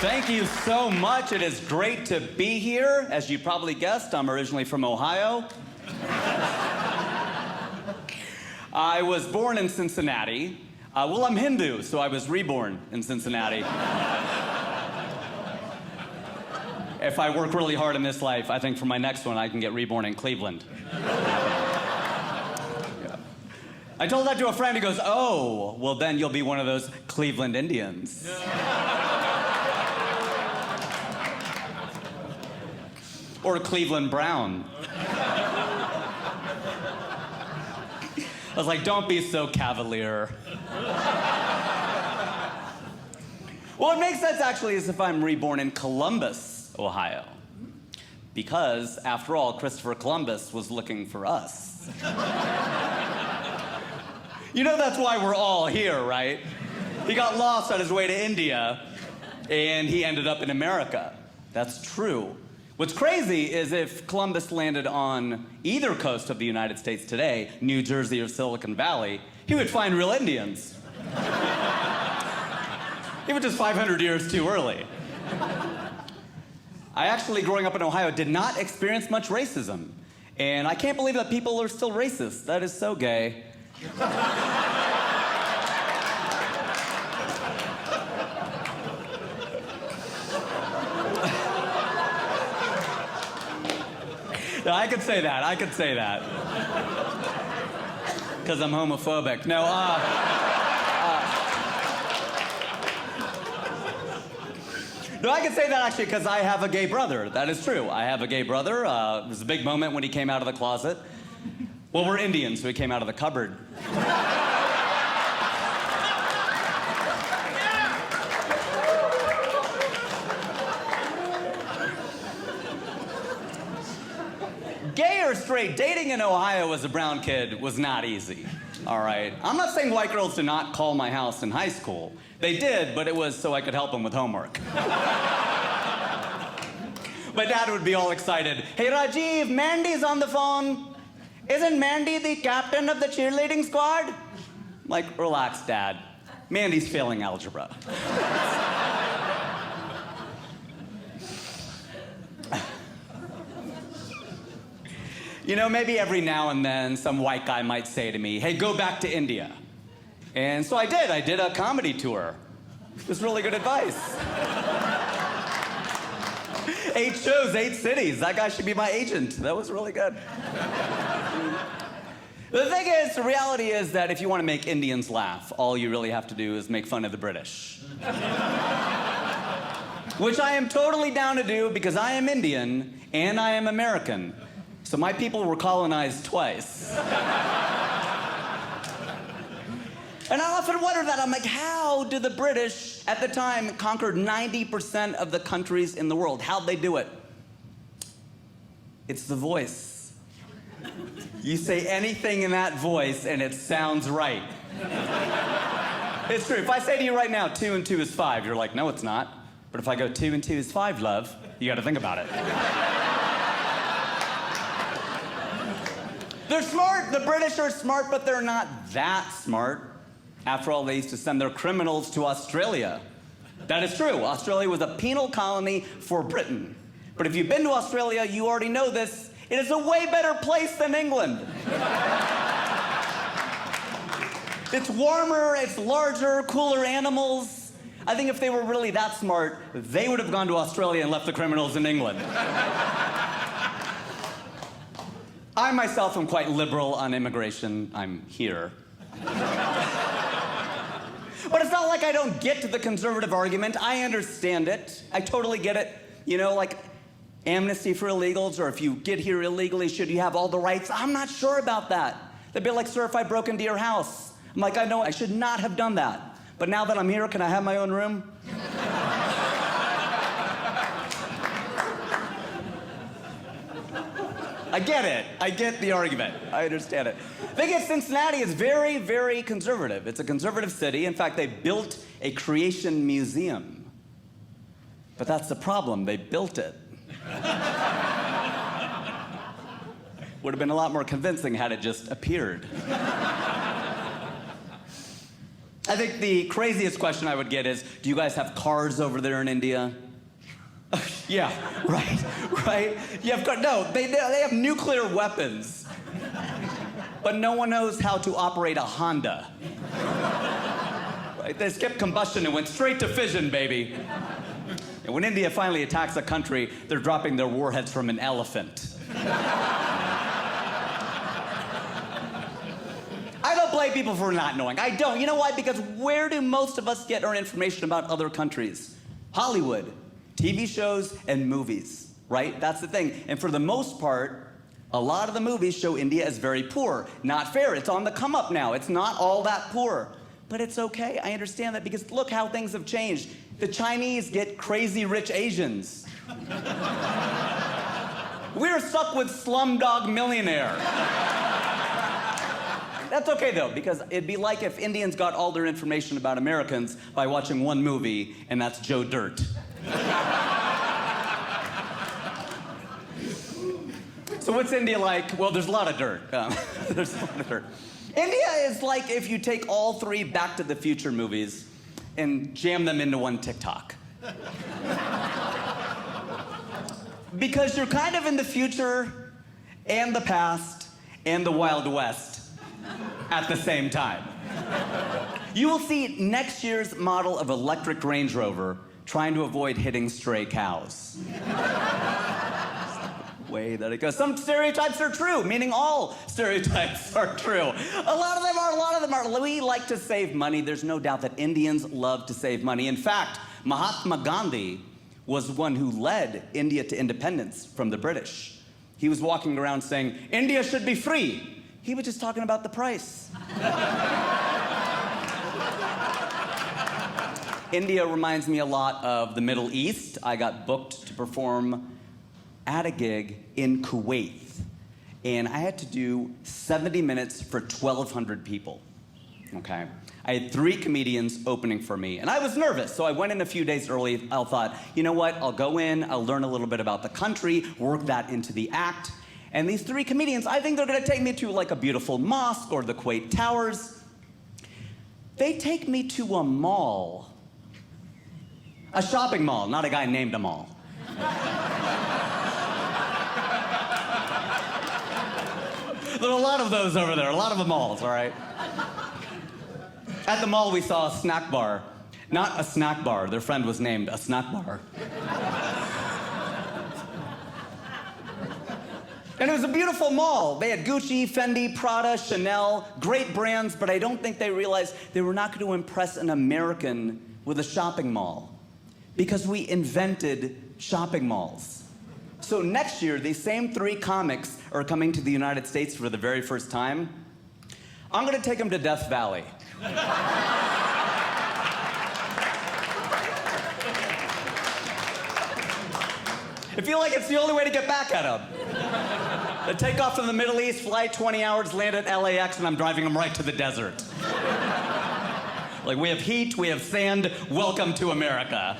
Thank you so much. It is great to be here. As you probably guessed, I'm originally from Ohio. I was born in Cincinnati. Well, I'm Hindu, so I was reborn in Cincinnati. If I work really hard in this life, I think for my next one, I can get reborn in Cleveland. Yeah. I told that to a friend who goes, "Oh, well then you'll be one of those Cleveland Indians." Or Cleveland Brown. I was like, don't be so cavalier. Well, it makes sense actually as if I'm reborn in Columbus, Ohio. Because, after all, Christopher Columbus was looking for us. You know that's why we're all here, right? He got lost on his way to India, and he ended up in America. That's true. What's crazy is if Columbus landed on either coast of the United States today, New Jersey or Silicon Valley, he would find real Indians. He was just 500 years too early. I actually, growing up in Ohio, did not experience much racism. And I can't believe that people are still racist. That is so gay. No, I could say that. Because I'm homophobic. No, No, I can say that actually because I have a gay brother. That is true. I have a gay brother. It was a big moment when he came out of the closet. Well, we're Indians, so he came out of the cupboard. Gay or straight, dating in Ohio as a brown kid was not easy, all right? I'm not saying white girls did not call my house in high school. They did, but it was so I could help them with homework. My dad would be all excited. "Hey, Rajiv, Mandy's on the phone. Isn't Mandy the captain of the cheerleading squad?" I'm like, "Relax, Dad. Mandy's failing algebra." You know, maybe every now and then some white guy might say to me, "Hey, go back to India." And so I did. I did a comedy tour. It was really good advice. 8 shows, 8 cities. That guy should be my agent. That was really good. The thing is, the reality is that if you want to make Indians laugh, all you really have to do is make fun of the British. Which I am totally down to do because I am Indian and I am American. So my people were colonized twice. And I often wonder that. I'm like, how did the British at the time conquered 90% of the countries in the world? How'd they do it? It's the voice. You say anything in that voice and it sounds right. It's true. If I say to you right now, 2 and 2 is 5, you're like, no, it's not. But if I go 2 and 2 is 5, love, you gotta think about it. They're smart. The British are smart, but they're not that smart. After all, they used to send their criminals to Australia. That is true. Australia was a penal colony for Britain. But if you've been to Australia, you already know this. It is a way better place than England. It's warmer, it's larger, cooler animals. I think if they were really that smart, they would have gone to Australia and left the criminals in England. I myself am quite liberal on immigration. I'm here. But it's not like I don't get to the conservative argument. I understand it. I totally get it. You know, like amnesty for illegals, or if you get here illegally, should you have all the rights? I'm not sure about that. They'd be like, "Sir, if I broke into your house." I'm like, I know I should not have done that. But now that I'm here, can I have my own room? I get it. I get the argument. I understand it. The thing is, Cincinnati is very, very conservative. It's a conservative city. In fact, they built a creation museum. But that's the problem. They built it. Would have been a lot more convincing had it just appeared. I think the craziest question I would get is, do you guys have cars over there in India? Yeah, right. You have no, they have nuclear weapons. But no one knows how to operate a Honda. Right? They skipped combustion and went straight to fission, baby. And when India finally attacks a country, they're dropping their warheads from an elephant. I don't blame people for not knowing. I don't. You know why? Because where do most of us get our information about other countries? Hollywood, TV shows, and movies, right? That's the thing. And for the most part, a lot of the movies show India as very poor. Not fair. It's on the come up now. It's not all that poor. But it's okay. I understand that because look how things have changed. The Chinese get crazy rich Asians. We're stuck with Slumdog Millionaire. That's okay, though, because it'd be like if Indians got all their information about Americans by watching one movie, and that's Joe Dirt. So what's India like? Well, there's a lot of dirt. There's a lot of dirt. India is like if you take all three Back to the Future movies and jam them into one TikTok. Because you're kind of in the future and the past and the Wild West at the same time. You will see next year's model of electric Range Rover trying to avoid hitting stray cows. Way that it goes. Some stereotypes are true, meaning all stereotypes are true. A lot of them are. We like to save money. There's no doubt that Indians love to save money. In fact, Mahatma Gandhi was one who led India to independence from the British. He was walking around saying, India should be free. He was just talking about the price. India reminds me a lot of the Middle East. I got booked to perform at a gig in Kuwait, and I had to do 70 minutes for 1,200 people, okay? I had 3 comedians opening for me, and I was nervous, so I went in a few days early. I thought, you know what, I'll go in, I'll learn a little bit about the country, work that into the act, and these 3 comedians, I think they're gonna take me to like a beautiful mosque or the Kuwait Towers. They take me to a mall, a shopping mall, not a guy named a mall. There are a lot of those over there, a lot of the malls, all right? At the mall, we saw a snack bar. Not a snack bar, their friend was named a snack bar. And it was a beautiful mall. They had Gucci, Fendi, Prada, Chanel, great brands, but I don't think they realized they were not going to impress an American with a shopping mall because we invented shopping malls. So next year, these same 3 comics are coming to the United States for the very first time. I'm gonna take them to Death Valley. I feel like it's the only way to get back at them. They take off from the Middle East, fly 20 hours, land at LAX, and I'm driving them right to the desert. Like, we have heat, we have sand, welcome to America.